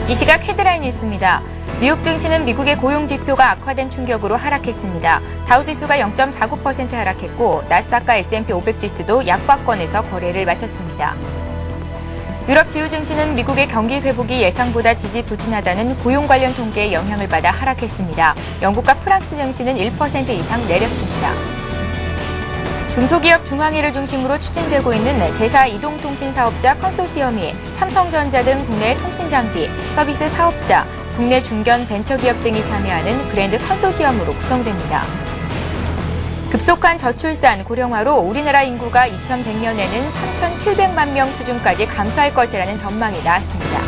이 시각 헤드라인 뉴스입니다. 뉴욕 증시는 미국의 고용 지표가 악화된 충격으로 하락했습니다. 다우지수가 0.49% 하락했고 나스닥과 S&P 500 지수도 약박권에서 거래를 마쳤습니다. 유럽 주요 증시는 미국의 경기 회복이 예상보다 지지부진하다는 고용 관련 통계의 영향을 받아 하락했습니다. 영국과 프랑스 증시는 1% 이상 내렸습니다. 중소기업 중앙회를 중심으로 추진되고 있는 제4 이동통신사업자 컨소시엄이 삼성전자 등 국내 통신장비, 서비스 사업자, 국내 중견 벤처기업 등이 참여하는 그랜드 컨소시엄으로 구성됩니다. 급속한 저출산, 고령화로 우리나라 인구가 2100년에는 3,700만 명 수준까지 감소할 것이라는 전망이 나왔습니다.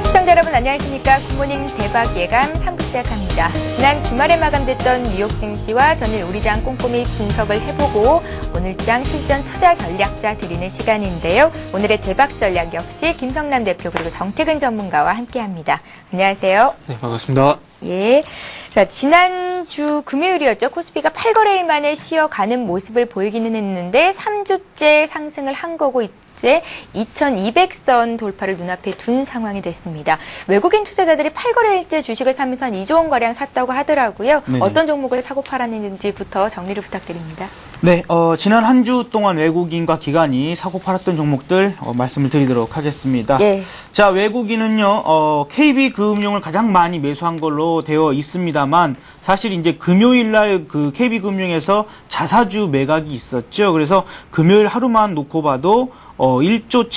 시청자 여러분 안녕하십니까. 굿모닝 대박 예감 3부 시작합니다. 지난 주말에 마감됐던 뉴욕 증시와 전일 우리장 꼼꼼히 분석을 해보고 오늘장 실전 투자 전략자 드리는 시간인데요. 오늘의 대박 전략 역시 김성남 대표 그리고 정태근 전문가와 함께합니다. 안녕하세요. 네, 반갑습니다. 예. 자, 지난주 금요일이었죠. 코스피가 8거래일 만에 쉬어가는 모습을 보이기는 했는데 3주째 상승을 한 거고 이제 2200선 돌파를 눈앞에 둔 상황이 됐습니다. 외국인 투자자들이 8거래일째 주식을 사면서 한 2조 원가량 샀다고 하더라고요. 네네. 어떤 종목을 사고 팔았는지부터 정리를 부탁드립니다. 네, 지난 한 주 동안 외국인과 기관이 사고 팔았던 종목들 말씀을 드리도록 하겠습니다. 예. 자, 외국인은요, KB금융을 가장 많이 매수한 걸로 되어 있습니다만 사실 이제 금요일 날 그 KB금융에서 자사주 매각이 있었죠. 그래서 금요일 하루만 놓고 봐도 1조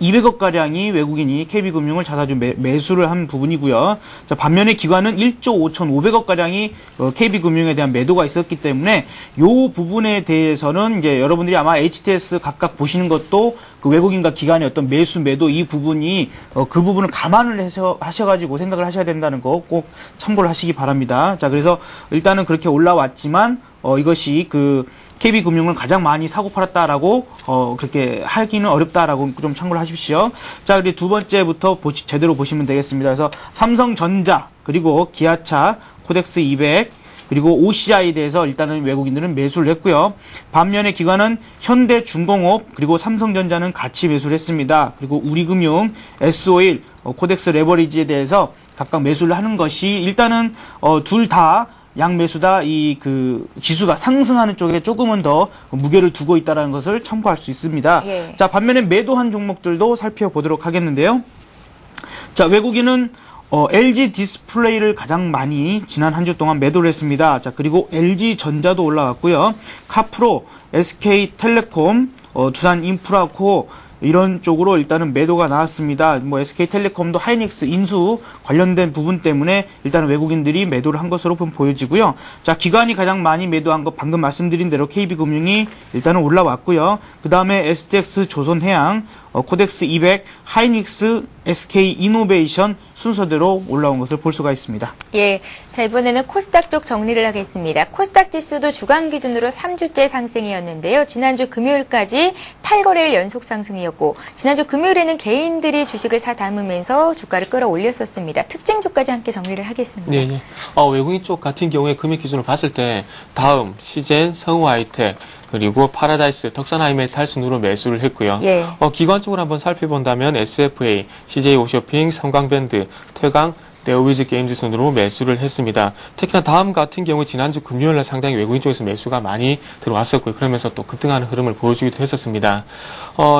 7,200억가량이 외국인이 KB금융을 자사주 매수를 한 부분이고요. 자, 반면에 기관은 1조 5,500억가량이 KB금융에 대한 매도가 있었기 때문에 이 부분에 대해서는 이제 여러분들이 아마 HTS 각각 보시는 것도 그 외국인과 기관의 어떤 매수, 매도 이 부분이 그 부분을 감안을 해서 하셔가지고 생각을 하셔야 된다는 거 꼭 참고를 하시기 바랍니다. 자, 그래서 일단은 그렇게 올라왔지만 이것이 그 KB금융을 가장 많이 사고 팔았다라고 그렇게 하기는 어렵다라고 좀 참고를 하십시오. 자, 그리고 두 번째부터 제대로 보시면 되겠습니다. 그래서 삼성전자 그리고 기아차, 코덱스 200 그리고 OCI에 대해서 일단은 외국인들은 매수를 했고요. 반면에 기관은 현대중공업 그리고 삼성전자는 같이 매수를 했습니다. 그리고 우리금융, S-오일, 코덱스 레버리지에 대해서 각각 매수를 하는 것이 일단은 둘 다 양매수다 그 지수가 상승하는 쪽에 조금은 더 무게를 두고 있다는 것을 참고할 수 있습니다. 예. 자, 반면에 매도한 종목들도 살펴보도록 하겠는데요. 자, 외국인은 LG 디스플레이를 가장 많이 지난 한 주 동안 매도를 했습니다. 자, 그리고 LG전자도 올라왔고요. 카프로, SK텔레콤, 두산인프라코 이런 쪽으로 일단은 매도가 나왔습니다. 뭐 SK텔레콤도 하이닉스 인수 관련된 부분 때문에 일단은 외국인들이 매도를 한 것으로 보여지고요. 자, 기관이 가장 많이 매도한 것 방금 말씀드린 대로 KB금융이 일단은 올라왔고요. 그 다음에 STX 조선해양, 코덱스 200, 하이닉스, SK이노베이션 순서대로 올라온 것을 볼 수가 있습니다. 예, 자, 이번에는 코스닥 쪽 정리를 하겠습니다. 코스닥 지수도 주간 기준으로 3주째 상승이었는데요. 지난주 금요일까지 8거래일 연속 상승이었고 지난주 금요일에는 개인들이 주식을 사 담으면서 주가를 끌어올렸었습니다. 특징주까지 함께 정리를 하겠습니다. 네, 외국인 쪽 같은 경우에 금액 기준으로 봤을 때 다음, 시젠, 성우하이텍 그리고 파라다이스, 덕산하이메탈 순으로 매수를 했고요. 예. 기관적으로 한번 살펴본다면 SFA, CJ 오쇼핑, 성광밴드, 퇴강, 네오위즈 게임즈 순으로 매수를 했습니다. 특히나 다음 같은 경우 지난주 금요일날 상당히 외국인 쪽에서 매수가 많이 들어왔었고요. 그러면서 또 급등하는 흐름을 보여주기도 했었습니다.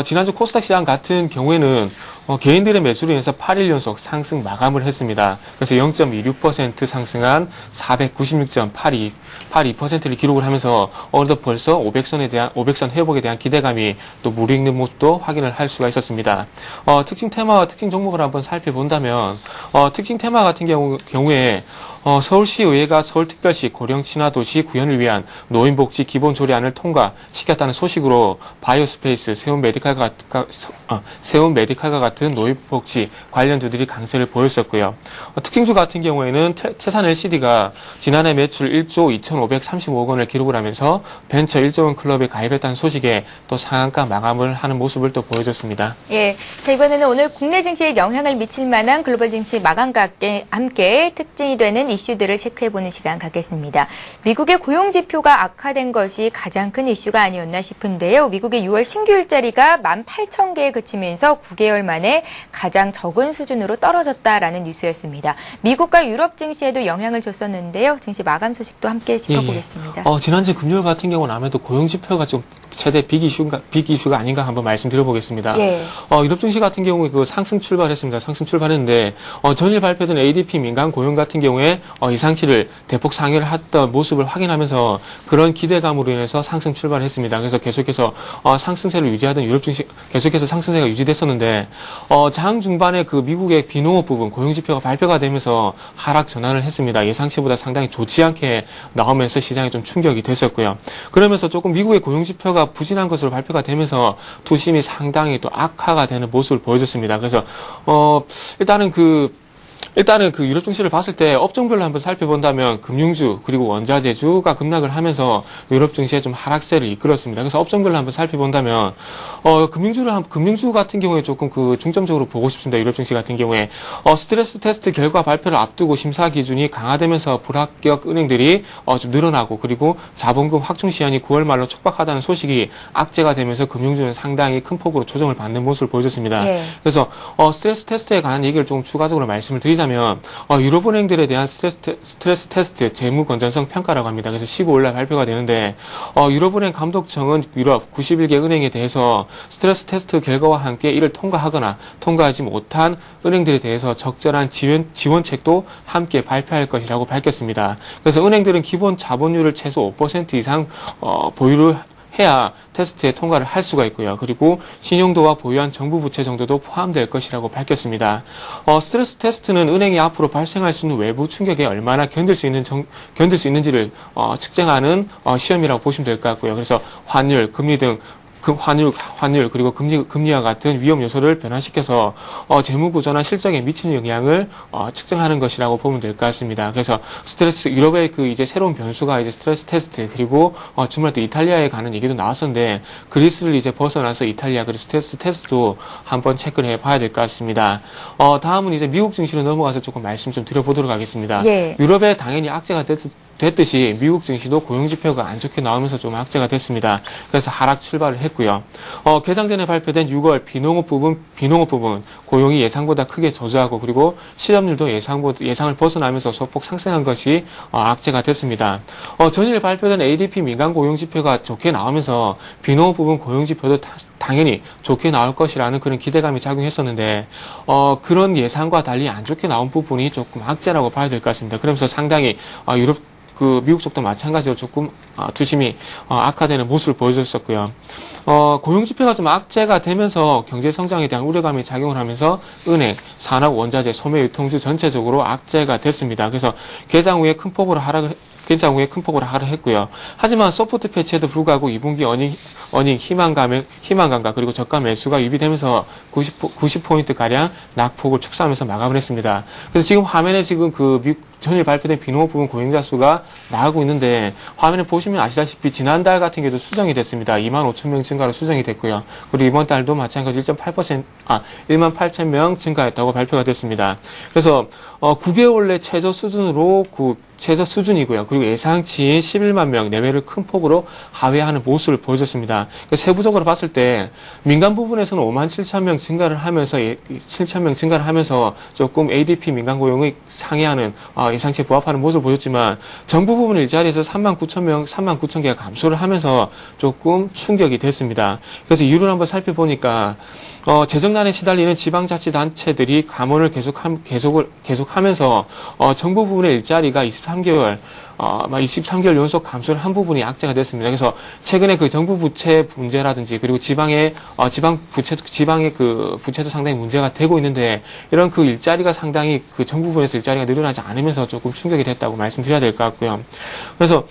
지난주 코스닥 시장 같은 경우에는 개인들의 매수로 인해서 8일 연속 상승 마감을 했습니다. 그래서 0.26% 상승한 496.82%를 기록을 하면서 어느덧 벌써 500선 회복에 대한 기대감이 또 무르익는 모습도 확인을 할 수가 있었습니다. 특징 테마와 특징 종목을 한번 살펴본다면 특징 테마 같은 경우에 서울시의회가 서울특별시 고령친화도시 구현을 위한 노인복지 기본조례안을 통과시켰다는 소식으로 바이오스페이스, 세운메디칼과 같은 노인복지 관련주들이 강세를 보였었고요. 특징주 같은 경우에는 태산 LCD가 지난해 매출 1조 2,535억 원을 기록을 하면서 벤처 1조 원 클럽에 가입했다는 소식에 또 상한가 마감을 하는 모습을 또 보여줬습니다. 예, 자, 이번에는 오늘 국내 증시에 영향을 미칠 만한 글로벌 증시 마감과 함께 특징이 되는 이슈들을 체크해보는 시간 갖겠습니다. 미국의 고용 지표가 악화된 것이 가장 큰 이슈가 아니었나 싶은데요. 미국의 6월 신규 일자리가 18,000개에 그치면서 9개월 만에 가장 적은 수준으로 떨어졌다라는 뉴스였습니다. 미국과 유럽 증시에도 영향을 줬었는데요. 증시 마감 소식도 함께 짚어보겠습니다. 지난주 금요일 같은 경우는 아무래도 고용 지표가 좀 최대 빅 이슈가 아닌가 한번 말씀드려보겠습니다. 유럽 증시 같은 경우에 그 상승 출발했습니다. 상승 출발했는데 전일 발표된 ADP 민간 고용 같은 경우에 예상치를 대폭 상회를 했던 모습을 확인하면서 그런 기대감으로 인해서 상승 출발했습니다. 그래서 계속해서 상승세를 유지하던 유럽 증시 계속해서 상승세가 유지됐었는데 장 중반에 그 미국의 비농업 부분 고용 지표가 발표가 되면서 하락 전환을 했습니다. 예상치보다 상당히 좋지 않게 나오면서 시장에 좀 충격이 됐었고요. 그러면서 조금 미국의 고용 지표가 부진한 것으로 발표가 되면서 투심이 상당히 또 악화가 되는 모습을 보여줬습니다. 그래서 일단은 그 유럽 증시를 봤을 때 업종별로 한번 살펴본다면 금융주 그리고 원자재주가 급락을 하면서 유럽 증시에 좀 하락세를 이끌었습니다. 그래서 업종별로 한번 살펴본다면 금융주 같은 경우에 조금 그 중점적으로 보고 싶습니다. 유럽 증시 같은 경우에 스트레스 테스트 결과 발표를 앞두고 심사 기준이 강화되면서 불합격 은행들이 좀 늘어나고 그리고 자본금 확충 시한이 9월 말로 촉박하다는 소식이 악재가 되면서 금융주는 상당히 큰 폭으로 조정을 받는 모습을 보여줬습니다. 그래서 스트레스 테스트에 관한 얘기를 조금 추가적으로 말씀을 드리자면 유럽은행들에 대한 스트레스 테스트 재무 건전성 평가라고 합니다. 그래서 15일날 발표가 되는데 유럽은행 감독청은 유럽 91개 은행에 대해서 스트레스 테스트 결과와 함께 이를 통과하거나 통과하지 못한 은행들에 대해서 적절한 지원책도 함께 발표할 것이라고 밝혔습니다. 그래서 은행들은 기본 자본율을 최소 5% 이상 보유를 해야 테스트에 통과를 할 수가 있고요. 그리고 신용도와 보유한 정부 부채 정도도 포함될 것이라고 밝혔습니다. 스트레스 테스트는 은행이 앞으로 발생할 수 있는 외부 충격에 얼마나 견딜 수 있는지를 측정하는 시험이라고 보시면 될 것 같고요. 그래서 환율, 금리 등 환율 그리고 금리와 같은 위험 요소를 변화시켜서 재무 구조나 실적에 미치는 영향을 측정하는 것이라고 보면 될 것 같습니다. 그래서 유럽의 그 이제 새로운 변수가 이제 스트레스 테스트 그리고 주말 또 이탈리아에 가는 얘기도 나왔었는데 그리스를 이제 벗어나서 이탈리아 그리고 스트레스 테스트도 한번 체크를 해봐야 될 것 같습니다. 다음은 이제 미국 증시로 넘어가서 조금 말씀 좀 드려보도록 하겠습니다. 유럽에 당연히 악재가 됐듯이 미국 증시도 고용 지표가 안 좋게 나오면서 좀 악재가 됐습니다. 그래서 하락 출발을 했고요. 개장 전에 발표된 6월 비농업 부분 고용이 예상보다 크게 저조하고 그리고 실업률도 예상을 벗어나면서 소폭 상승한 것이 악재가 됐습니다. 전일 발표된 ADP 민간 고용 지표가 좋게 나오면서 비농업 부분 고용 지표도 당연히 좋게 나올 것이라는 그런 기대감이 작용했었는데 그런 예상과 달리 안 좋게 나온 부분이 조금 악재라고 봐야 될 것 같습니다. 그러면서 상당히 미국 쪽도 마찬가지로 조금 투심이 악화되는 모습을 보여줬었고요. 고용 지표가 좀 악재가 되면서 경제 성장에 대한 우려감이 작용을 하면서 은행, 산업, 원자재, 소매, 유통주 전체적으로 악재가 됐습니다. 그래서 개장 후에 큰 폭으로 하락했고요. 하지만 소프트 패치에도 불구하고 2분기 어닝 희망감과 그리고 저가 매수가 유비되면서 90포인트가량 낙폭을 축소하면서 마감을 했습니다. 그래서 지금 화면에 지금 전일 발표된 비농업 부분 고용자 수가 나오고 있는데 화면에 보시면 아시다시피 지난달 같은 경우도 수정이 됐습니다. 25,000명 증가로 수정이 됐고요. 그리고 이번 달도 마찬가지 18,000명 증가했다고 발표가 됐습니다. 그래서 9개월 내 최저 수준이고요. 그리고 예상치인 11만 명 내외를 큰 폭으로 하회하는 모습을 보여줬습니다. 그러니까 세부적으로 봤을 때 민간 부분에서는 57,000명 증가를 하면서 조금 ADP 민간 고용이 상회하는 예상치에 부합하는 모습을 보였지만 정부 부분 일자리에서 39,000개가 감소를 하면서 조금 충격이 됐습니다. 그래서 이유를 한번 살펴보니까 재정난에 시달리는 지방자치단체들이 감원을 계속하면서 정부 부분의 일자리가 23개월 연속 감소를 한 부분이 악재가 됐습니다. 그래서 최근에 그 정부 부채 문제라든지 그리고 지방의 그 부채도 상당히 문제가 되고 있는데 이런 그 일자리가 상당히 그 정부 부분에서 일자리가 늘어나지 않으면서 조금 충격이 됐다고 말씀드려야 될 것 같고요. 그래서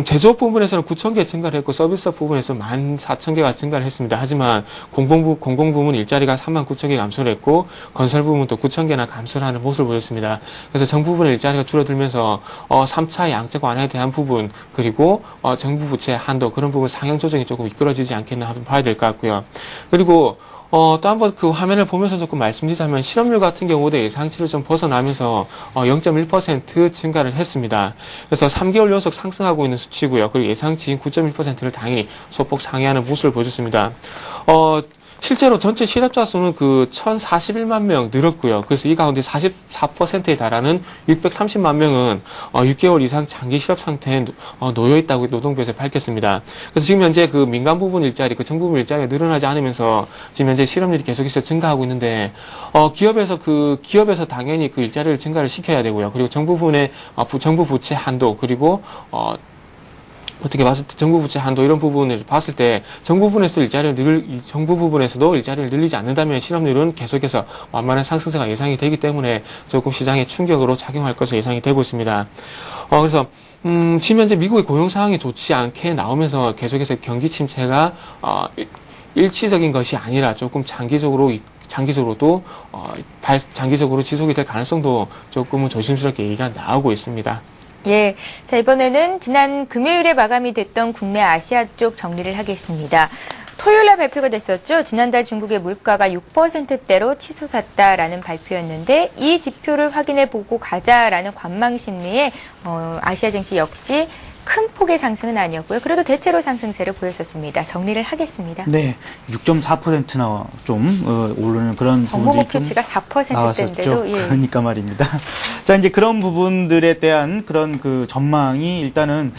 제조업 부분에서는 9,000개 증가를 했고 서비스업 부분에서 14,000개가 증가를 했습니다. 하지만 공공 부문 일자리가 39,000개 감소를 했고 건설 부문도 9,000개나 감소를 하는 모습을 보였습니다. 그래서 정부 부분의 일자리가 줄어들면서 3차 강세 완화에 대한 부분 그리고 정부 부채 한도 그런 부분 상향 조정이 조금 이끌어지지 않겠나 한번 봐야 될 것 같고요. 그리고 또 한번 그 화면을 보면서 조금 말씀드리자면 실업률 같은 경우도 예상치를 좀 벗어나면서 0.1% 증가를 했습니다. 그래서 3개월 연속 상승하고 있는 수치고요. 그리고 예상치인 9.1%를 당연히 소폭 상회하는 모습을 보여줬습니다. 실제로 전체 실업자 수는 1,041만 명 늘었고요. 그래서 이 가운데 44%에 달하는 630만 명은 6개월 이상 장기 실업 상태에 놓여 있다고 노동부에서 밝혔습니다. 그래서 지금 현재 민간 부분 일자리, 정부 부분 일자리가 늘어나지 않으면서 지금 현재 실업률이 계속해서 증가하고 있는데 기업에서 당연히 그 일자리를 증가를 시켜야 되고요. 그리고 정부 부분의 정부 부채 한도 그리고 어떻게 봤을 때 정부 부채 한도 이런 부분을 봤을 때 정부 부분에서도 일자리를 늘리지 않는다면 실업률은 계속해서 완만한 상승세가 예상이 되기 때문에 조금 시장에 충격으로 작용할 것으로 예상이 되고 있습니다. 그래서 지금 현재 미국의 고용 상황이 좋지 않게 나오면서 계속해서 경기 침체가 일시적인 것이 아니라 조금 장기적으로 지속이 될 가능성도 조금은 조심스럽게 얘기가 나오고 있습니다. 예. 자, 이번에는 지난 금요일에 마감이 됐던 국내 아시아 쪽 정리를 하겠습니다. 토요일날 발표가 됐었죠. 지난달 중국의 물가가 6%대로 치솟았다라는 발표였는데 이 지표를 확인해보고 가자라는 관망 심리에 아시아 증시 역시 큰 폭의 상승은 아니었고요. 그래도 대체로 상승세를 보였었습니다. 정리를 하겠습니다. 네, 6.4%나 좀 오르는 그런 정보 부분들이 좀 목표치가 4%대인데도 예. 그러니까 말입니다. 자, 이제 그런 부분들에 대한 그런 전망이 일단은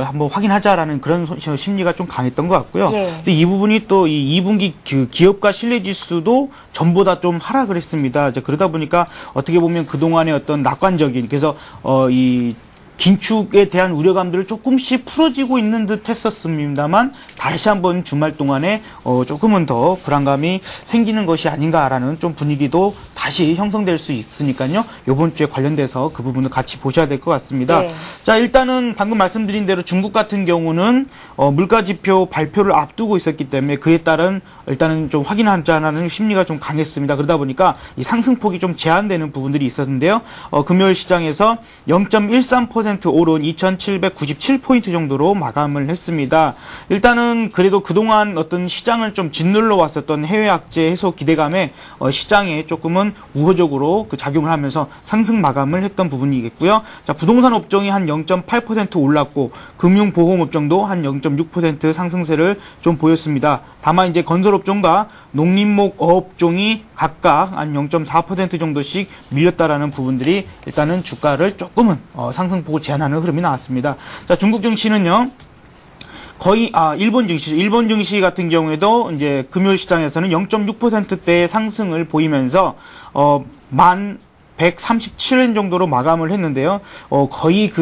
한번 확인하자라는 그런 심리가 좀 강했던 것 같고요. 예. 근데 이 부분이 또 이 2분기 기업가 신뢰지수도 전보다 좀 하락을 했습니다. 이제 그러다 보니까 어떻게 보면 그동안의 어떤 낙관적인 그래서 이 긴축에 대한 우려감들을 조금씩 풀어지고 있는 듯 했었습니다만 다시 한번 주말 동안에 조금은 더 불안감이 생기는 것이 아닌가라는 좀 분위기도 다시 형성될 수 있으니까요. 이번 주에 관련돼서 그 부분을 같이 보셔야 될 것 같습니다. 네. 자, 일단은 방금 말씀드린 대로 중국 같은 경우는 물가지표 발표를 앞두고 있었기 때문에 그에 따른 일단은 좀 확인하자는 심리가 좀 강했습니다. 그러다 보니까 이 상승폭이 좀 제한되는 부분들이 있었는데요. 금요일 시장에서 0.13% 오른 2,797포인트 정도로 마감을 했습니다. 일단은 그래도 그동안 어떤 시장을 좀 짓눌러 왔었던 해외 악재 해소 기대감에 시장에 조금은 우호적으로 작용을 하면서 상승 마감을 했던 부분이겠고요. 자, 부동산 업종이 한 0.8% 올랐고 금융보험 업종도 한 0.6% 상승세를 좀 보였습니다. 다만 이제 건설 업종과 농림목 업종이 각각 한 0.4% 정도씩 밀렸다라는 부분들이 일단은 주가를 조금은 상승폭을 제한하는 흐름이 나왔습니다. 자, 중국 증시는요. 거의 일본 증시 같은 경우에도 이제 금요일 시장에서는 0.6%대의 상승을 보이면서 1,137엔 정도로 마감을 했는데요. 거의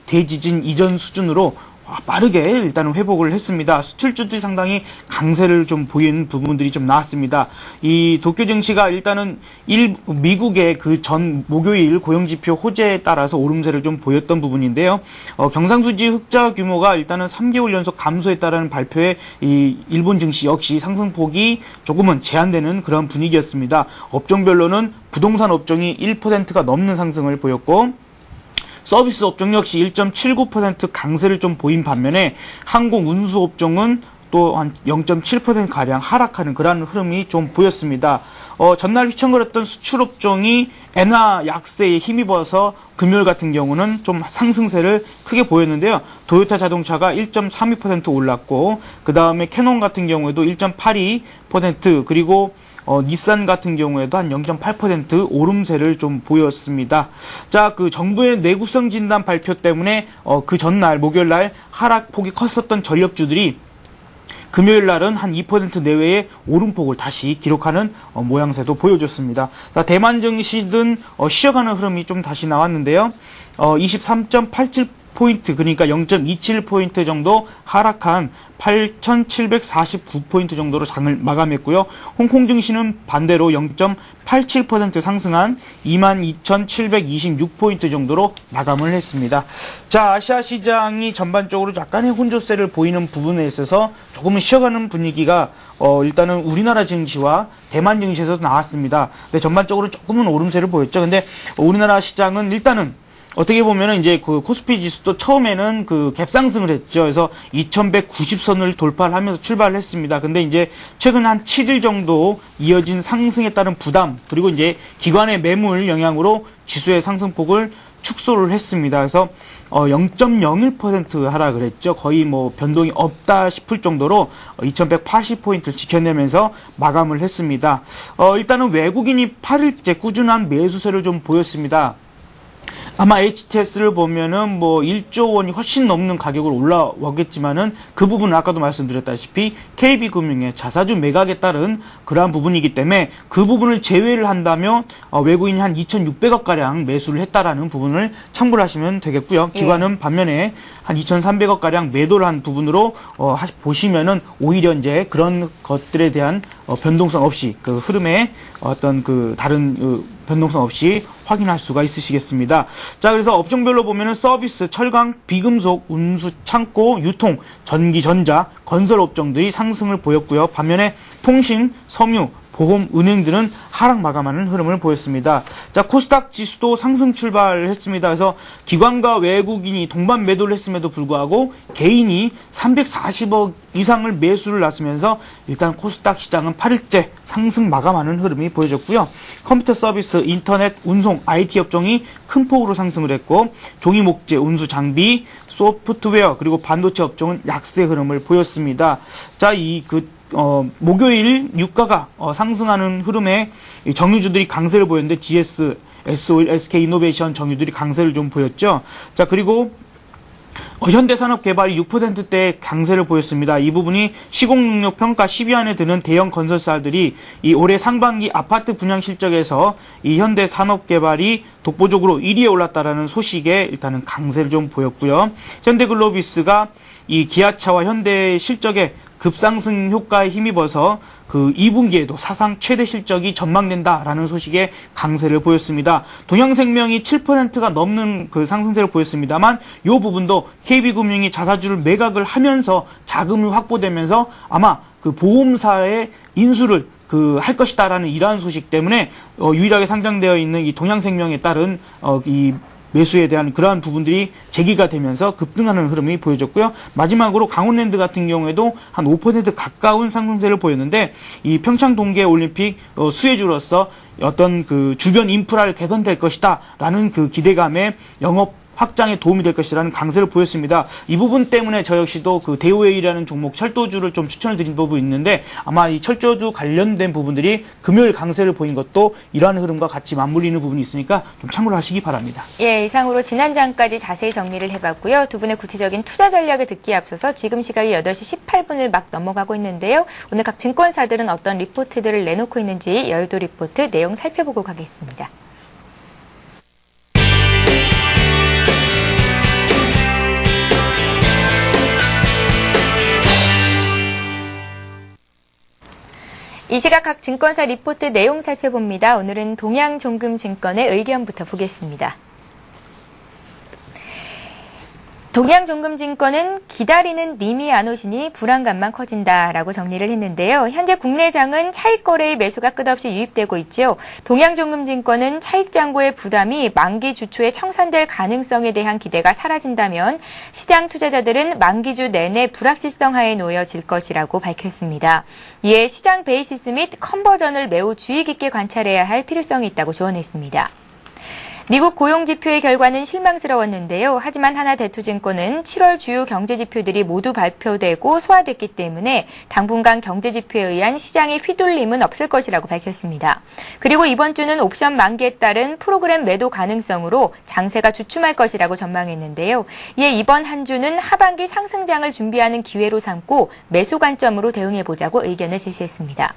대지진 이전 수준으로 빠르게 일단은 회복을 했습니다. 수출주들이 상당히 강세를 좀 보이는 부분들이 좀 나왔습니다. 이 도쿄 증시가 일단은 미국의 전 목요일 고용지표 호재에 따라서 오름세를 좀 보였던 부분인데요. 경상수지 흑자 규모가 일단은 3개월 연속 감소했다라는 발표에 이 일본 증시 역시 상승폭이 조금은 제한되는 그런 분위기였습니다. 업종별로는 부동산 업종이 1%가 넘는 상승을 보였고 서비스 업종 역시 1.79% 강세를 좀 보인 반면에 항공 운수 업종은 또 한 0.7%가량 하락하는 그러한 흐름이 좀 보였습니다. 전날 휘청거렸던 수출 업종이 엔화 약세에 힘입어서 금요일 같은 경우는 좀 상승세를 크게 보였는데요. 도요타 자동차가 1.32% 올랐고 그 다음에 캐논 같은 경우에도 1.82% 그리고 닛산 같은 경우에도 한 0.8% 오름세를 좀 보였습니다. 자, 정부의 내구성 진단 발표 때문에 그 전날 목요일날 하락폭이 컸었던 전력주들이 금요일 날은 한 2% 내외의 오름폭을 다시 기록하는 모양새도 보여줬습니다. 자, 대만 증시든 쉬어가는 흐름이 좀 다시 나왔는데요. 23.87포인트 그러니까 0.27포인트 정도 하락한 8,749포인트 정도로 장을 마감했고요. 홍콩 증시는 반대로 0.87% 상승한 22,726포인트 정도로 마감을 했습니다. 자, 아시아 시장이 전반적으로 약간의 혼조세를 보이는 부분에 있어서 조금은 쉬어가는 분위기가 일단은 우리나라 증시와 대만 증시에서 나왔습니다. 근데 전반적으로 조금은 오름세를 보였죠. 근데 우리나라 시장은 일단은 어떻게 보면은 이제 그 코스피 지수도 처음에는 그 갭상승을 했죠. 그래서 2190선을 돌파를 하면서 출발을 했습니다. 근데 이제 최근 한 7일 정도 이어진 상승에 따른 부담, 그리고 이제 기관의 매물 영향으로 지수의 상승폭을 축소를 했습니다. 그래서 0.01% 하락을 했죠. 거의 뭐 변동이 없다 싶을 정도로 2180포인트를 지켜내면서 마감을 했습니다. 일단은 외국인이 8일째 꾸준한 매수세를 좀 보였습니다. 아마 HTS를 보면은 뭐 1조 원이 훨씬 넘는 가격으로 올라오겠지만은 그 부분은 아까도 말씀드렸다시피 KB금융의 자사주 매각에 따른 그러한 부분이기 때문에 그 부분을 제외를 한다면 외국인이 한 2,600억 가량 매수를 했다라는 부분을 참고를 하시면 되겠고요. 기관은 반면에 한 2,300억 가량 매도를 한 부분으로 보시면은 오히려 이제 그런 것들에 대한 변동성 없이 그 흐름에 어떤 그 다른 변동성 없이 확인할 수가 있으시겠습니다. 자, 그래서 업종별로 보면은 서비스, 철강, 비금속, 운수, 창고, 유통, 전기, 전자, 건설 업종들이 상승을 보였고요. 반면에 통신, 섬유, 보험, 은행들은 하락 마감하는 흐름을 보였습니다. 자, 코스닥 지수도 상승 출발을 했습니다. 그래서 기관과 외국인이 동반 매도를 했음에도 불구하고 개인이 340억 이상을 매수를 났으면서 일단 코스닥 시장은 8일째 상승 마감하는 흐름이 보여졌고요. 컴퓨터 서비스, 인터넷, 운송, IT 업종이 큰 폭으로 상승을 했고 종이 목재, 운수 장비, 소프트웨어 그리고 반도체 업종은 약세 흐름을 보였습니다. 자, 목요일 유가가 상승하는 흐름에 정유주들이 강세를 보였는데 GS, S-오일, SK이노베이션 정유들이 강세를 좀 보였죠. 자, 그리고 현대산업개발이 6%대 강세를 보였습니다. 이 부분이 시공능력 평가 10위 안에 드는 대형 건설사들이 이 올해 상반기 아파트 분양 실적에서 이 현대산업개발이 독보적으로 1위에 올랐다라는 소식에 일단은 강세를 좀 보였고요. 현대글로비스가 이 기아차와 현대 실적에 급상승 효과에 힘입어서 그 2분기에도 사상 최대 실적이 전망된다라는 소식에 강세를 보였습니다. 동양생명이 7%가 넘는 그 상승세를 보였습니다만 이 부분도 KB금융이 자사주를 매각을 하면서 자금을 확보되면서 아마 그 보험사의 인수를 할 것이다라는 이러한 소식 때문에 유일하게 상장되어 있는 이 동양생명에 따른 이 매수에 대한 그러한 부분들이 제기가 되면서 급등하는 흐름이 보여졌고요. 마지막으로 강원랜드 같은 경우에도 한 5% 가까운 상승세를 보였는데 이 평창 동계올림픽 수혜주로서 어떤 그 주변 인프라를 개선될 것이다라는 그 기대감에 영업 확장에 도움이 될 것이라는 강세를 보였습니다. 이 부분 때문에 저 역시도 그 대우웨이라는 종목 철도주를 좀 추천을 드린 부분이 있는데 아마 이 철도주 관련된 부분들이 금요일 강세를 보인 것도 이러한 흐름과 같이 맞물리는 부분이 있으니까 좀 참고를 하시기 바랍니다. 예, 이상으로 지난 장까지 자세히 정리를 해봤고요. 두 분의 구체적인 투자 전략을 듣기에 앞서서 지금 시각이 8시 18분을 막 넘어가고 있는데요. 오늘 각 증권사들은 어떤 리포트들을 내놓고 있는지 여의도 리포트 내용 살펴보고 가겠습니다. 이 시각 각 증권사 리포트 내용 살펴봅니다. 오늘은 동양종금증권의 의견부터 보겠습니다. 동양종금증권은 기다리는 님이 안 오시니 불안감만 커진다라고 정리를 했는데요. 현재 국내장은 차익거래의 매수가 끝없이 유입되고 있죠. 동양종금증권은 차익장고의 부담이 만기 주초에 청산될 가능성에 대한 기대가 사라진다면 시장 투자자들은 만기주 내내 불확실성 하에 놓여질 것이라고 밝혔습니다. 이에 시장 베이시스 및 컨버전을 매우 주의 깊게 관찰해야 할 필요성이 있다고 조언했습니다. 미국 고용지표의 결과는 실망스러웠는데요. 하지만 하나대투증권은 7월 주요 경제지표들이 모두 발표되고 소화됐기 때문에 당분간 경제지표에 의한 시장의 휘둘림은 없을 것이라고 밝혔습니다. 그리고 이번 주는 옵션 만기에 따른 프로그램 매도 가능성으로 장세가 주춤할 것이라고 전망했는데요. 이에 이번 한 주는 하반기 상승장을 준비하는 기회로 삼고 매수 관점으로 대응해보자고 의견을 제시했습니다.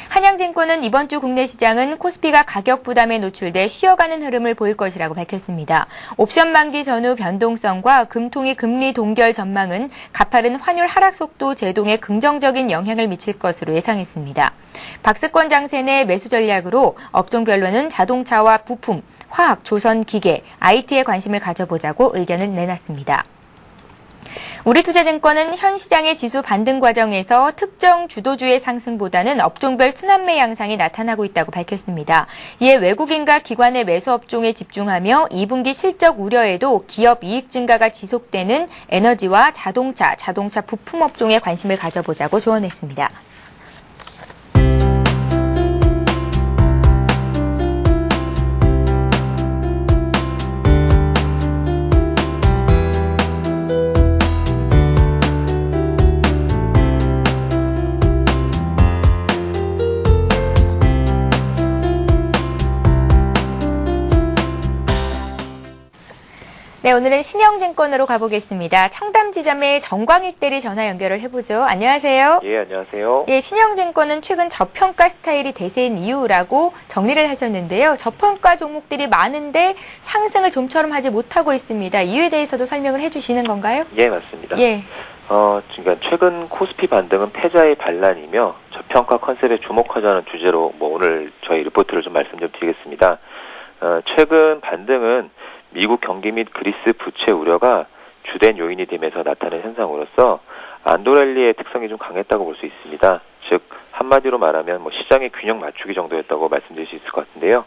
한양증권은 이번 주 국내 시장은 코스피가 가격 부담에 노출돼 쉬어가는 흐름을 보일 것이라고 밝혔습니다. 옵션 만기 전후 변동성과 금통위 금리 동결 전망은 가파른 환율 하락 속도 제동에 긍정적인 영향을 미칠 것으로 예상했습니다. 박스권 장세 내 매수 전략으로 업종별로는 자동차와 부품, 화학, 조선, 기계, IT에 관심을 가져보자고 의견을 내놨습니다. 우리투자증권은 현 시장의 지수 반등 과정에서 특정 주도주의 상승보다는 업종별 순환매 양상이 나타나고 있다고 밝혔습니다. 이에 외국인과 기관의 매수 업종에 집중하며 2분기 실적 우려에도 기업 이익 증가가 지속되는 에너지와 자동차 부품 업종에 관심을 가져보자고 조언했습니다. 네, 오늘은 신영증권으로 가보겠습니다. 청담지점의 정광익 대리 전화 연결을 해보죠. 안녕하세요. 예, 안녕하세요. 예, 신영증권은 최근 저평가 스타일이 대세인 이유라고 정리를 하셨는데요. 저평가 종목들이 많은데 상승을 좀처럼 하지 못하고 있습니다. 이유에 대해서도 설명을 해주시는 건가요? 예, 맞습니다. 예. 그러니까 최근 코스피 반등은 패자의 반란이며 저평가 컨셉에 주목하자는 주제로 오늘 저희 리포트를 좀 말씀 좀 드리겠습니다. 최근 반등은 미국 경기 및 그리스 부채 우려가 주된 요인이 되면서 나타낸 현상으로서 안도랠리의 특성이 좀 강했다고 볼 수 있습니다. 즉 한마디로 말하면 시장의 균형 맞추기 정도였다고 말씀드릴 수 있을 것 같은데요.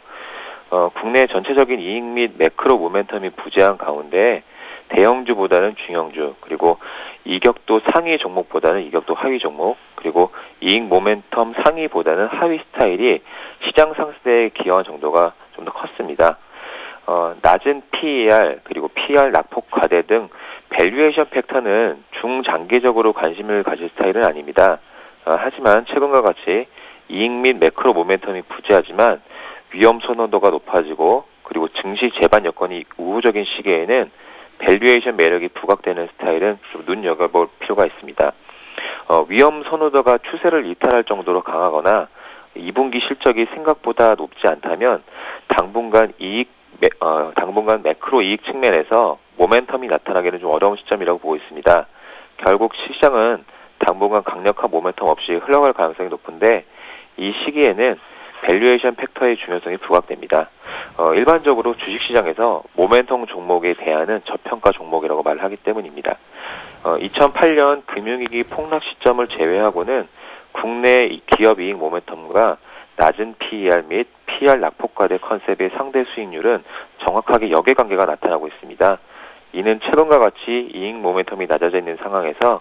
국내 전체적인 이익 및 매크로 모멘텀이 부재한 가운데 대형주보다는 중형주, 그리고 이격도 상위 종목보다는 이격도 하위 종목, 그리고 이익 모멘텀 상위보다는 하위 스타일이 시장 상승에 기여한 정도가 좀 더 컸습니다. 낮은 PER, 그리고 PR 낙폭 과대 등 밸류에이션 팩터는 중장기적으로 관심을 가질 스타일은 아닙니다. 하지만 최근과 같이 이익 및 매크로 모멘텀이 부재하지만 위험 선호도가 높아지고 그리고 증시 제반 여건이 우호적인 시기에는 밸류에이션 매력이 부각되는 스타일은 좀 눈여겨볼 필요가 있습니다. 위험 선호도가 추세를 이탈할 정도로 강하거나 2분기 실적이 생각보다 높지 않다면 당분간 매크로 이익 측면에서 모멘텀이 나타나기는 좀 어려운 시점이라고 보고 있습니다. 결국 시장은 당분간 강력한 모멘텀 없이 흘러갈 가능성이 높은데 이 시기에는 밸류에이션 팩터의 중요성이 부각됩니다. 일반적으로 주식시장에서 모멘텀 종목에 대한은 저평가 종목이라고 말을 하기 때문입니다. 2008년 금융위기 폭락 시점을 제외하고는 국내 기업 이익 모멘텀과 낮은 PER 및 PR 낙폭과대 컨셉의 상대 수익률은 정확하게 역외관계가 나타나고 있습니다. 이는 최근과 같이 이익 모멘텀이 낮아져 있는 상황에서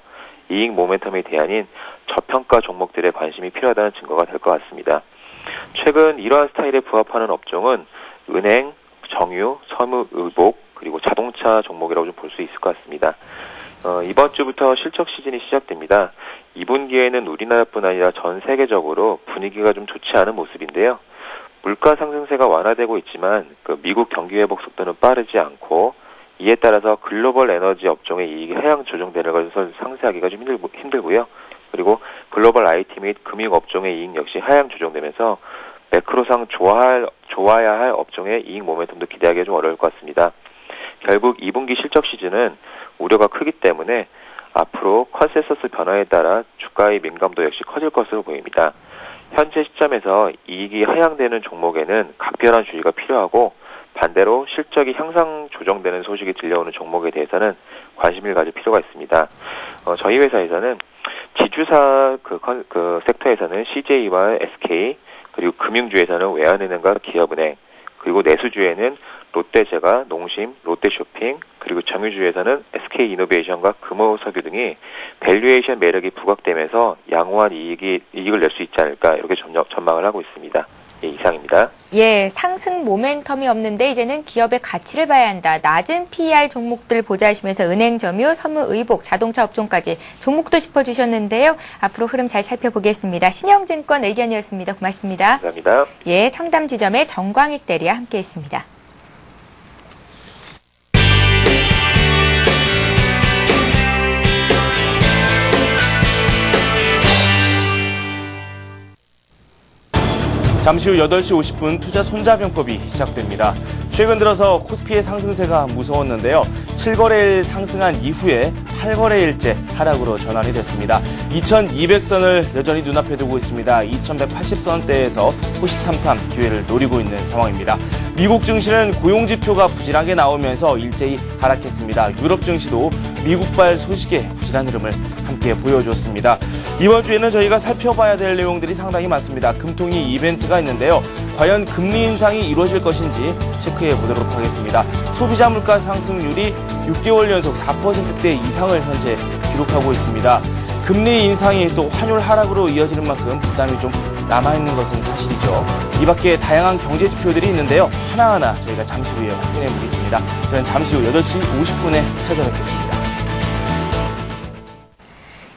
이익 모멘텀에 대한인 저평가 종목들의 관심이 필요하다는 증거가 될 것 같습니다. 최근 이러한 스타일에 부합하는 업종은 은행, 정유, 섬유의복, 그리고 자동차 종목이라고 좀 볼 수 있을 것 같습니다. 이번 주부터 실적 시즌이 시작됩니다. 2분기에는 우리나라뿐 아니라 전 세계적으로 분위기가 좀 좋지 않은 모습인데요. 물가 상승세가 완화되고 있지만 미국 경기 회복 속도는 빠르지 않고 이에 따라서 글로벌 에너지 업종의 이익이 하향 조정되는 것을 상쇄하기가 좀 힘들고요. 그리고 글로벌 IT 및 금융 업종의 이익 역시 하향 조정되면서 매크로상 좋아야 할 업종의 이익 모멘텀도 기대하기가 좀 어려울 것 같습니다. 결국 2분기 실적 시즌은 우려가 크기 때문에 앞으로 컨센서스 변화에 따라 주가의 민감도 역시 커질 것으로 보입니다. 현재 시점에서 이익이 하향되는 종목에는 각별한 주의가 필요하고 반대로 실적이 향상 조정되는 소식이 들려오는 종목에 대해서는 관심을 가질 필요가 있습니다. 저희 회사에서는 지주사 섹터에서는 CJ와 SK, 그리고 금융주에서는 외환은행과 기업은행, 그리고 내수주에는 롯데제과, 농심, 롯데쇼핑, 그리고 정유주에서는 SK이노베이션과 금호석유 등이 밸류에이션 매력이 부각되면서 양호한 이익을 낼 수 있지 않을까 이렇게 전망을 하고 있습니다. 예, 이상입니다. 예, 상승 모멘텀이 없는데 이제는 기업의 가치를 봐야 한다. 낮은 PER 종목들 보자 하시면서 은행, 점유, 섬유의복, 자동차 업종까지 종목도 짚어주셨는데요. 앞으로 흐름 잘 살펴보겠습니다. 신영증권 의견이었습니다. 고맙습니다. 감사합니다. 예, 청담지점의 정광익 대리와 함께했습니다. 잠시 후 8시 50분 투자 손자병법이 시작됩니다. 최근 들어서 코스피의 상승세가 무서웠는데요. 7거래일 상승한 이후에 8거래일째 하락으로 전환이 됐습니다. 2200선을 여전히 눈앞에 두고 있습니다. 2180선대에서 호시탐탐 기회를 노리고 있는 상황입니다. 미국 증시는 고용 지표가 부진하게 나오면서 일제히 하락했습니다. 유럽 증시도 미국발 소식에 부진한 흐름을 함께 보여줬습니다. 이번 주에는 저희가 살펴봐야 될 내용들이 상당히 많습니다. 금통위 이벤트가 있는데요. 과연 금리 인상이 이루어질 것인지 체크해 보도록 하겠습니다. 소비자 물가 상승률이 6개월 연속 4%대 이상을 현재 기록하고 있습니다. 금리 인상이 또 환율 하락으로 이어지는 만큼 부담이 좀 남아있는 것은 사실이죠. 이 밖에 다양한 경제 지표들이 있는데요. 하나하나 저희가 잠시 후에 확인해 보겠습니다. 저는 잠시 후 8시 50분에 찾아뵙겠습니다.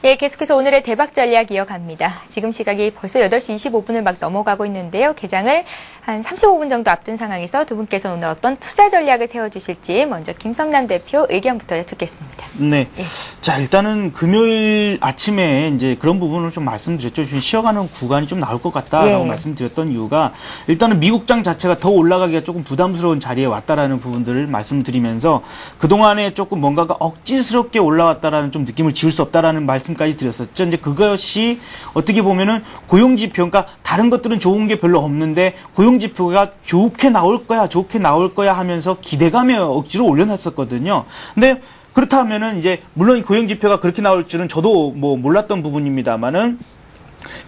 예, 계속해서 오늘의 대박 전략 이어갑니다. 지금 시각이 벌써 8시 25분을 막 넘어가고 있는데요. 개장을 한 35분 정도 앞둔 상황에서 두 분께서 오늘 어떤 투자 전략을 세워주실지 먼저 김성남 대표 의견부터 여쭙겠습니다. 네. 예. 자, 일단은 금요일 아침에 이제 그런 부분을 좀 말씀드렸죠. 좀 쉬어가는 구간이 좀 나올 것 같다라고 말씀드렸던 이유가 일단은 미국장 자체가 더 올라가기가 조금 부담스러운 자리에 왔다라는 부분들을 말씀드리면서 그동안에 조금 뭔가가 억지스럽게 올라왔다라는 좀 느낌을 지울 수 없다라는 말씀까지 드렸었죠. 이제 그것이 어떻게 보면은 고용지표, 그러니까 다른 것들은 좋은 게 별로 없는데 고용지표가 좋게 나올 거야 하면서 기대감에 억지로 올려놨었거든요. 근데 그렇다면은 이제 물론 고용지표가 그렇게 나올 줄은 저도 뭐 몰랐던 부분입니다만은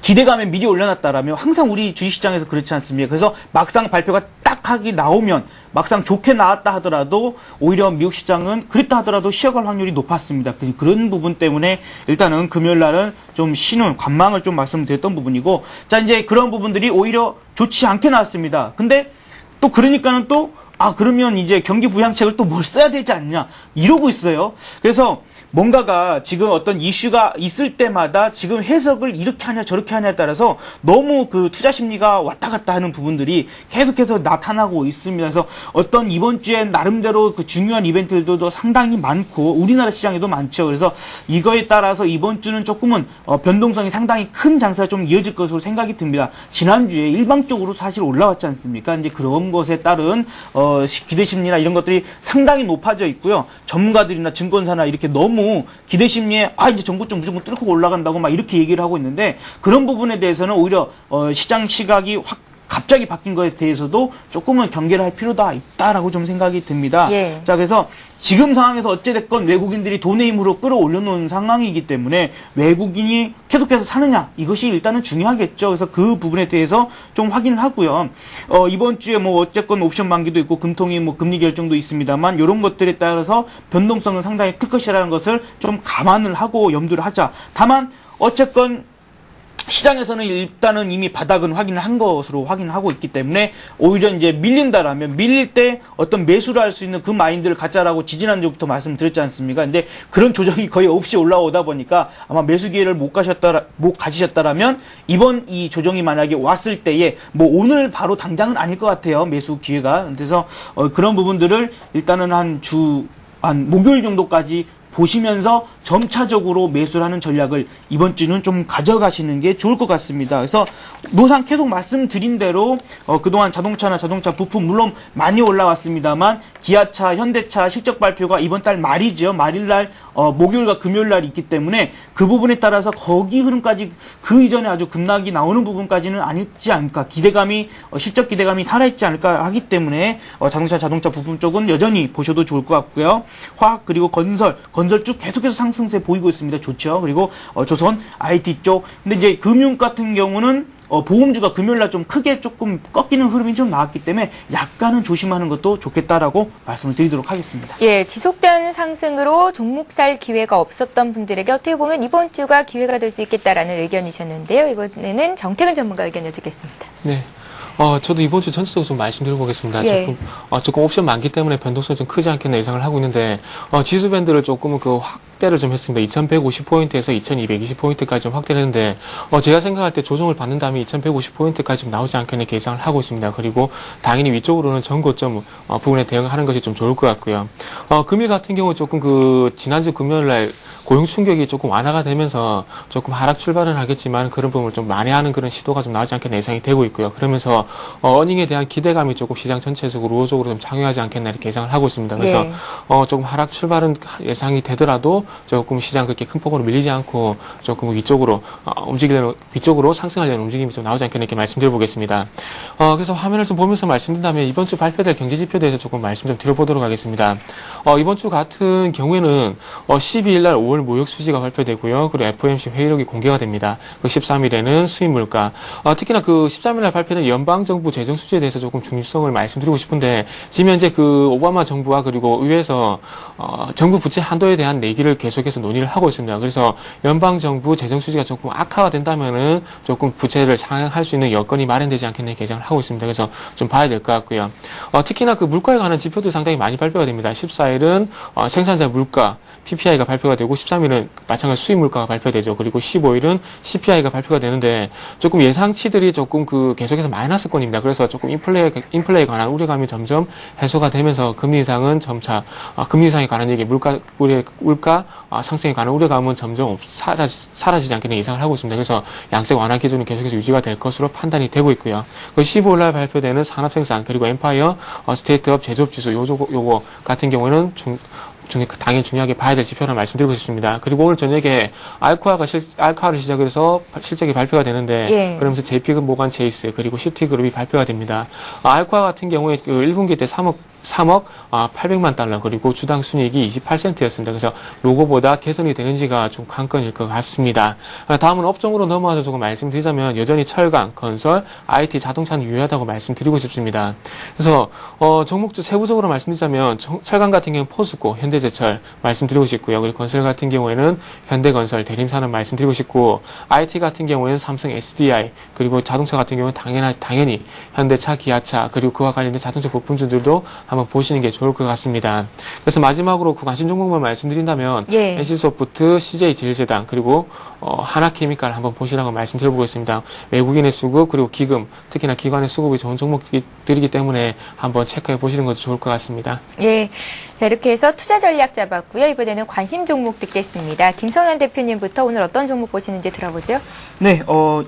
기대감에 미리 올려놨다라면 항상 우리 주식시장에서 그렇지 않습니까? 그래서 막상 발표가 딱 하기 나오면 막상 좋게 나왔다 하더라도 오히려 미국 시장은 그랬다 하더라도 쉬어갈 확률이 높았습니다. 그런 부분 때문에 일단은 금요일 날은 좀 쉬는 관망을 좀 말씀드렸던 부분이고, 자, 이제 그런 부분들이 오히려 좋지 않게 나왔습니다. 근데 또 그러니까는 또 그러면 이제 경기 부양책을 또 뭘 써야 되지 않냐 이러고 있어요. 그래서 뭔가가 지금 어떤 이슈가 있을 때마다 지금 해석을 이렇게 하냐 저렇게 하냐에 따라서 너무 그 투자 심리가 왔다 갔다 하는 부분들이 계속해서 나타나고 있습니다. 그래서 어떤 이번 주에 나름대로 그 중요한 이벤트들도 상당히 많고 우리나라 시장에도 많죠. 그래서 이거에 따라서 이번 주는 조금은 변동성이 상당히 큰 장세가 좀 이어질 것으로 생각이 듭니다. 지난주에 일방적으로 사실 올라왔지 않습니까? 이제 그런 것에 따른 기대 심리나 이런 것들이 상당히 높아져 있고요. 전문가들이나 증권사나 이렇게 너무 기대 심리에 이제 정부 좀 무조건 뚫고 올라간다고 막 이렇게 얘기를 하고 있는데 그런 부분에 대해서는 오히려 시장 시각이 갑자기 바뀐 것에 대해서도 조금은 경계를 할 필요가 있다라고 좀 생각이 듭니다. 예. 자, 그래서 지금 상황에서 어찌됐건 외국인들이 돈의 힘으로 끌어올려놓은 상황이기 때문에 외국인이 계속해서 사느냐 이것이 일단은 중요하겠죠. 그래서 그 부분에 대해서 좀 확인을 하고요. 이번 주에 뭐 어쨌건 옵션 만기도 있고 금통위 뭐 금리 결정도 있습니다만 이런 것들에 따라서 변동성은 상당히 클 것이라는 것을 좀 감안을 하고 염두를 하자. 다만 어쨌건 시장에서는 일단은 이미 바닥은 확인을 한 것으로 확인하고 있기 때문에 오히려 이제 밀린다라면 밀릴 때 어떤 매수를 할 수 있는 그 마인드를 갖자라고 지지난주부터 말씀드렸지 않습니까? 근데 그런 조정이 거의 없이 올라오다 보니까 아마 매수 기회를 못 가지셨다라면 이번 이 조정이 만약에 왔을 때에 뭐 오늘 바로 당장은 아닐 것 같아요. 매수 기회가. 그래서 그런 부분들을 일단은 한 목요일 정도까지 보시면서 점차적으로 매수를 하는 전략을 이번 주는 좀 가져가시는 게 좋을 것 같습니다. 그래서 노상 계속 말씀드린 대로 그동안 자동차나 자동차 부품 물론 많이 올라왔습니다만 기아차, 현대차 실적 발표가 이번 달 말이죠. 말일날 목요일과 금요일날 있기 때문에 그 부분에 따라서 거기 흐름까지 그 이전에 아주 급락이 나오는 부분까지는 아니지 않을까. 기대감이 실적 기대감이 살아있지 않을까 하기 때문에 자동차 부품 쪽은 여전히 보셔도 좋을 것 같고요. 화학 그리고 건설 쭉 계속해서 상승세 보이고 있습니다. 좋죠. 그리고 조선, IT 쪽. 근데 이제 금융 같은 경우는 보험주가 금요일날 좀 크게 조금 꺾이는 흐름이 좀 나왔기 때문에 약간은 조심하는 것도 좋겠다라고 말씀을 드리도록 하겠습니다. 예, 지속된 상승으로 종목 살 기회가 없었던 분들에게 어떻게 보면 이번 주가 기회가 될 수 있겠다라는 의견이셨는데요. 이번에는 정태근 전문가 의견 여쭙겠습니다. 네. 저도 이번 주 전체적으로 좀 말씀드려 보겠습니다. 예. 조금 옵션 많기 때문에 변동성이 좀 크지 않겠나 예상을 하고 있는데, 지수 밴드를 조금은 확대를 좀 했습니다. 2150포인트에서 2220포인트까지 좀 확대를 했는데, 제가 생각할 때 조정을 받는 다음에 2150포인트까지 좀 나오지 않겠나 이렇게 예상을 하고 있습니다. 그리고 당연히 위쪽으로는 전고점 부분에 대응하는 것이 좀 좋을 것 같고요. 금일 같은 경우 조금 지난주 금요일 날 고용 충격이 조금 완화가 되면서 조금 하락 출발은 하겠지만 그런 부분을 좀 만회하는 그런 시도가 좀 나오지 않겠나 예상이 되고 있고요. 그러면서 어닝에 대한 기대감이 조금 시장 전체적으로 우호적으로 좀 작용하지 않겠나 이렇게 예상을 하고 있습니다. 그래서 조금 하락 출발은 예상이 되더라도 가지고 조금 시장 그렇게 큰 폭으로 밀리지 않고 조금 위쪽으로 위쪽으로 상승하려는 움직임이 좀 나오지 않겠나 이렇게 말씀드려보겠습니다. 그래서 화면을 좀 보면서 말씀드린다면 이번 주 발표될 경제지표에 대해서 조금 말씀 좀 드려보도록 하겠습니다. 이번 주 같은 경우에는 12일 날 5월 무역 수지가 발표되고요. 그리고 FOMC 회의록이 공개가 됩니다. 그 13일에는 수입 물가, 특히나 그 13일 날 발표된 연방정부 재정 수지에 대해서 조금 중요성을 말씀드리고 싶은데 지금 현재 그 오바마 정부와 그리고 의회에서 정부 부채 한도에 대한 내기를 계속해서 논의를 하고 있습니다. 그래서 연방정부 재정 수지가 조금 악화가 된다면은 조금 부채를 상향할 수 있는 여건이 마련되지 않겠나 예상을 하고 있습니다. 그래서 좀 봐야 될 것 같고요. 특히나 그 물가에 관한 지표도 상당히 많이 발표가 됩니다. 14일은 생산자 물가 PPI가 발표가 되고 13일은 마찬가지로 수입 물가가 발표되죠. 그리고 15일은 CPI가 발표가 되는데 조금 예상치들이 조금 그 계속해서 마이너스권입니다. 그래서 조금 인플레에 관한 우려감이 점점 해소가 되면서 금리 인상은 점차 금리 인상에 관한 얘기, 물가 상승에 관한 우려감은 점점 사라지지 않겠나 예상을 하고 있습니다. 그래서 양적 완화 기준은 계속해서 유지가 될 것으로 판단이 되고 있고요. 15일 날 발표되는 산업생산 그리고 엠파이어 스테이트업 제조업 지수 요거 같은 경우에는 당연히 중요하게 봐야 될 지표를 말씀드리고 싶습니다. 그리고 오늘 저녁에 알코아를 시작해서 실적이 발표가 되는데 그러면서 JP모간 체이스 그리고 시티그룹이 발표가 됩니다. 알코아 같은 경우에 그 1분기 때 3억 800만 달러 그리고 주당 순이익이 28센트였습니다. 그래서 요거보다 개선이 되는지가 좀 관건일 것 같습니다. 다음은 업종으로 넘어와서 조금 말씀드리자면 여전히 철강, 건설, IT, 자동차는 유효하다고 말씀드리고 싶습니다. 그래서 종목주 세부적으로 말씀드리자면 철강 같은 경우는 포스코, 현대제철 말씀드리고 싶고요. 그리고 건설 같은 경우에는 현대건설, 대림산업 말씀드리고 싶고 IT 같은 경우에는 삼성 SDI 그리고 자동차 같은 경우는 당연히 현대차, 기아차 그리고 그와 관련된 자동차 부품주들도 한번 보시는 게 좋을 것 같습니다. 그래서 마지막으로 그 관심 종목만 말씀드린다면 NC소프트, CJ제일제당 그리고 하나케미칼 한번 보시라고 말씀드려보겠습니다. 외국인의 수급 그리고 기금 특히나 기관의 수급이 좋은 종목들이기 때문에 한번 체크해 보시는 것도 좋을 것 같습니다. 예, 자, 이렇게 해서 투자 전략 잡았고요. 이번에는 관심 종목 듣겠습니다. 김선환 대표님부터 오늘 어떤 종목 보시는지 들어보죠. 네,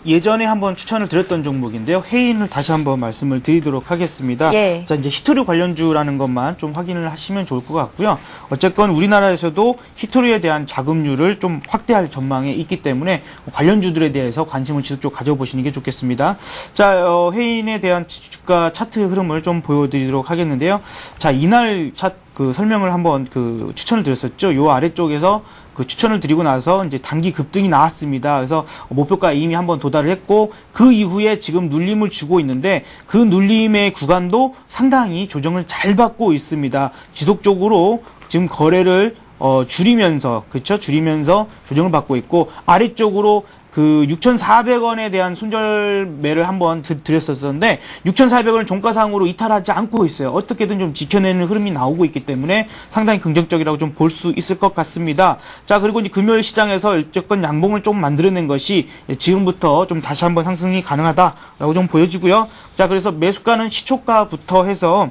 예전에 한번 추천을 드렸던 종목인데요. 해인을 다시 한번 말씀을 드리도록 하겠습니다. 자, 이제 히토류 관련주라는 것만 좀 확인을 하시면 좋을 것 같고요. 어쨌건 우리나라에서도 히토류에 대한 자금률을 좀 확대할 전망에 있기 때문에 관련주들에 대해서 관심을 지속적으로 가져보시는 게 좋겠습니다. 자, 해인에 대한 주가 차트 흐름을 좀 보여드리도록 하겠는데요. 자, 이날 설명을 한번 추천을 드렸었죠. 요 아래쪽에서 추천을 드리고 나서 이제 단기 급등이 나왔습니다. 그래서 목표가에 이미 한번 도달을 했고 그 이후에 지금 눌림을 주고 있는데 그 눌림의 구간도 상당히 조정을 잘 받고 있습니다. 지속적으로 지금 거래를 줄이면서 조정을 받고 있고 아래쪽으로 6,400원에 대한 손절매를 한번 드렸었는데 6,400원을 종가상으로 이탈하지 않고 있어요. 어떻게든 좀 지켜내는 흐름이 나오고 있기 때문에 상당히 긍정적이라고 좀 볼 수 있을 것 같습니다. 자, 그리고 이제 금요일 시장에서 일정권 양봉을 좀 만들어낸 것이 지금부터 좀 다시 한번 상승이 가능하다라고 좀 보여지고요. 자, 그래서 매수가는 시초가부터 해서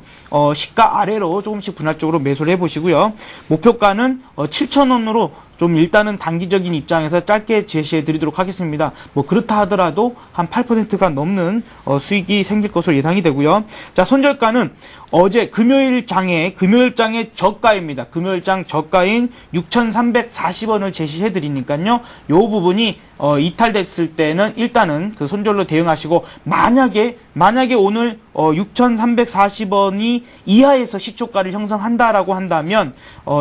시가 아래로 조금씩 분할적으로 매수를 해보시고요. 목표가는 7,000원으로 좀 일단은 단기적인 입장에서 짧게 제시해 드리도록 하겠습니다. 뭐 그렇다 하더라도 한 8%가 넘는 수익이 생길 것으로 예상이 되고요. 자, 손절가는 어제 금요일장의 저가입니다. 금요일장 저가인 6,340원을 제시해 드리니까요. 요 부분이 이탈됐을 때는 일단은 그 손절로 대응하시고 만약에 오늘 6,340원이 이하에서 시초가를 형성한다라고 한다면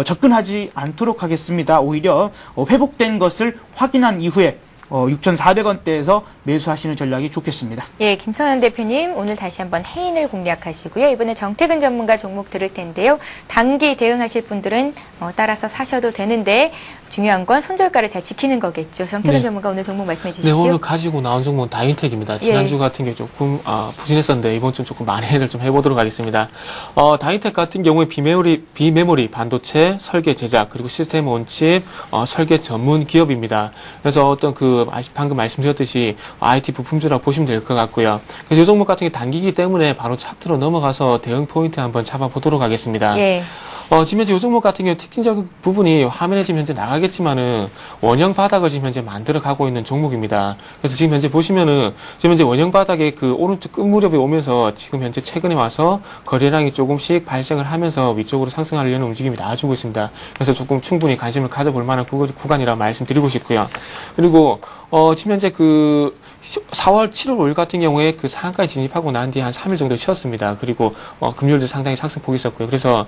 접근하지 않도록 하겠습니다. 오히려 회복된 것을 확인한 이후에 6,400원대에서 매수하시는 전략이 좋겠습니다. 예, 김선환 대표님 오늘 다시 한번 해인을 공략하시고요. 이번에 정태근 전문가 종목 들을 텐데요. 단기 대응하실 분들은 따라서 사셔도 되는데 중요한 건 손절가를 잘 지키는 거겠죠. 정태근 전문가 오늘 종목 말씀해 주시죠. 네, 오늘 가지고 나온 종목은 다인텍입니다. 지난주 같은 경우 조금 부진했었는데 이번 주 조금 만회를 좀 해보도록 하겠습니다. 다인텍 같은 경우에 비메모리, 반도체, 설계 제작, 그리고 시스템 온칩, 설계 전문 기업입니다. 그래서 방금 말씀드렸듯이 IT 부품주라고 보시면 될 것 같고요. 그래서 이 종목 같은 게 단기이기 때문에 바로 차트로 넘어가서 대응 포인트 한번 잡아보도록 하겠습니다. 지금 현재 요 종목 같은 경우 특징적인 부분이 화면에 지금 현재 나가겠지만은 원형 바닥을 지금 현재 만들어 가고 있는 종목입니다. 그래서 지금 현재 보시면은 지금 현재 원형 바닥에 그 오른쪽 끝 무렵에 오면서 지금 현재 최근에 와서 거래량이 조금씩 발생을 하면서 위쪽으로 상승하려는 움직임이 나와주고 있습니다. 그래서 조금 충분히 관심을 가져볼 만한 구간이라 말씀드리고 싶고요. 그리고 지금 현재 그 4월, 7월, 5일 같은 경우에 그 상한가에 진입하고 난 뒤에 한 3일 정도 쉬었습니다. 그리고 금요일도 상당히 상승폭이 있었고요. 그래서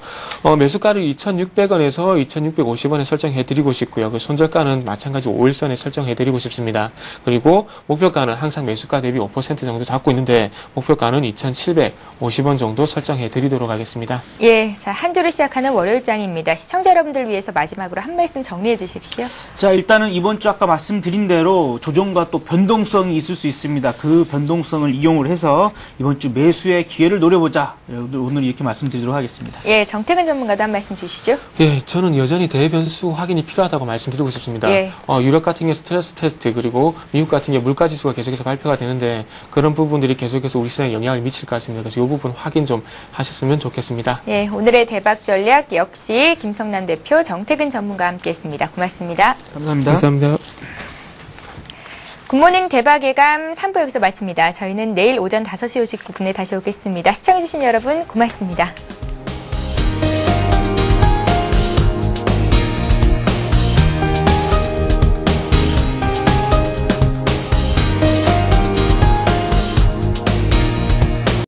매수가를 2,600원에서 2,650원에 설정해드리고 싶고요. 그 손절가는 마찬가지 5일선에 설정해드리고 싶습니다. 그리고 목표가는 항상 매수가 대비 5% 정도 잡고 있는데 목표가는 2,750원 정도 설정해드리도록 하겠습니다. 예, 자, 한 주를 시작하는 월요일장입니다. 시청자 여러분들 위해서 마지막으로 한 말씀 정리해 주십시오. 자, 일단은 이번 주 아까 말씀드린 대로 조정과 또 변동성이 있을 수 있습니다. 그 변동성을 이용을 해서 이번 주 매수의 기회를 노려보자. 오늘 이렇게 말씀드리도록 하겠습니다. 예, 정태근 전문가도 한 말씀 주시죠. 예, 저는 여전히 대변수 확인이 필요하다고 말씀드리고 싶습니다. 예. 유럽 같은 경우 스트레스 테스트 그리고 미국 같은 경우 물가지수가 계속해서 발표가 되는데 그런 부분들이 계속해서 우리 시장에 영향을 미칠 것 같습니다. 그래서 이 부분 확인 좀 하셨으면 좋겠습니다. 예, 오늘의 대박 전략 역시 김성남 대표, 정태근 전문가와 함께했습니다. 고맙습니다. 감사합니다. 감사합니다. 굿모닝 대박 예감 3부 여기서 마칩니다. 저희는 내일 오전 5시 59분에 다시 오겠습니다. 시청해주신 여러분 고맙습니다.